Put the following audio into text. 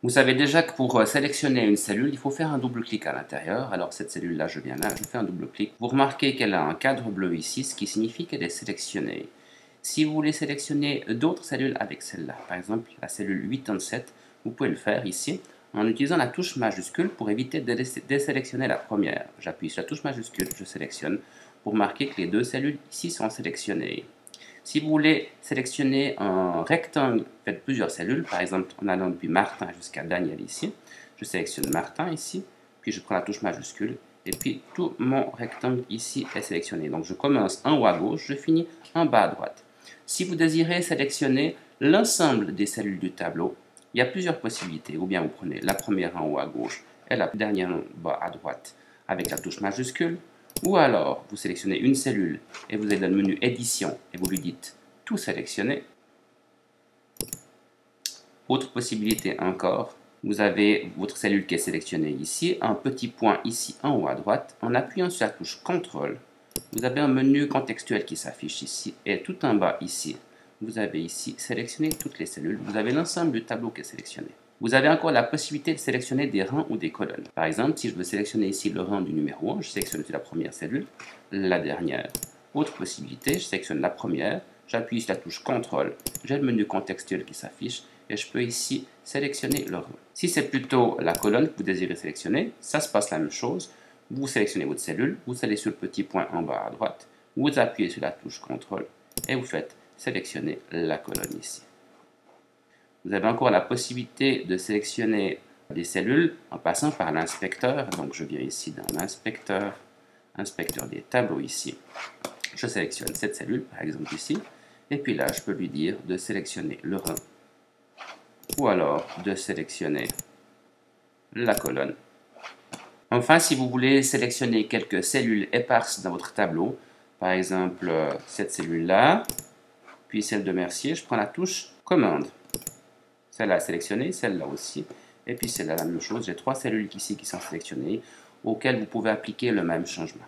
Vous savez déjà que pour sélectionner une cellule, il faut faire un double clic à l'intérieur. Alors cette cellule-là, je viens là, je fais un double clic. Vous remarquez qu'elle a un cadre bleu ici, ce qui signifie qu'elle est sélectionnée. Si vous voulez sélectionner d'autres cellules avec celle-là, par exemple la cellule 87, vous pouvez le faire ici en utilisant la touche majuscule pour éviter de désélectionner la première. J'appuie sur la touche majuscule, je sélectionne pour marquer que les deux cellules ici sont sélectionnées. Si vous voulez sélectionner un rectangle fait de plusieurs cellules, par exemple en allant depuis Martin jusqu'à Daniel ici, je sélectionne Martin ici, puis je prends la touche majuscule, et puis tout mon rectangle ici est sélectionné. Donc je commence en haut à gauche, je finis en bas à droite. Si vous désirez sélectionner l'ensemble des cellules du tableau, il y a plusieurs possibilités. Ou bien vous prenez la première en haut à gauche et la dernière en bas à droite avec la touche majuscule. Ou alors, vous sélectionnez une cellule et vous allez dans le menu édition et vous lui dites tout sélectionner. Autre possibilité encore, vous avez votre cellule qui est sélectionnée ici, un petit point ici en haut à droite. En appuyant sur la touche CTRL, vous avez un menu contextuel qui s'affiche ici et tout en bas ici, vous avez ici sélectionné toutes les cellules. Vous avez l'ensemble du tableau qui est sélectionné. Vous avez encore la possibilité de sélectionner des rangs ou des colonnes. Par exemple, si je veux sélectionner ici le rang du numéro 1, je sélectionne la première cellule, la dernière. Autre possibilité, je sélectionne la première, j'appuie sur la touche CTRL, j'ai le menu contextuel qui s'affiche et je peux ici sélectionner le rang. Si c'est plutôt la colonne que vous désirez sélectionner, ça se passe la même chose. Vous sélectionnez votre cellule, vous allez sur le petit point en bas à droite, vous appuyez sur la touche CTRL et vous faites sélectionner la colonne ici. Vous avez encore la possibilité de sélectionner des cellules en passant par l'inspecteur. Donc je viens ici dans l'inspecteur, inspecteur des tableaux ici. Je sélectionne cette cellule, par exemple ici, et puis là je peux lui dire de sélectionner le rang ou alors de sélectionner la colonne. Enfin, si vous voulez sélectionner quelques cellules éparses dans votre tableau, par exemple cette cellule-là, puis celle de Mercier, je prends la touche commande. Celle-là sélectionnée, celle-là aussi, et puis celle-là la même chose. J'ai trois cellules ici qui sont sélectionnées, auxquelles vous pouvez appliquer le même changement.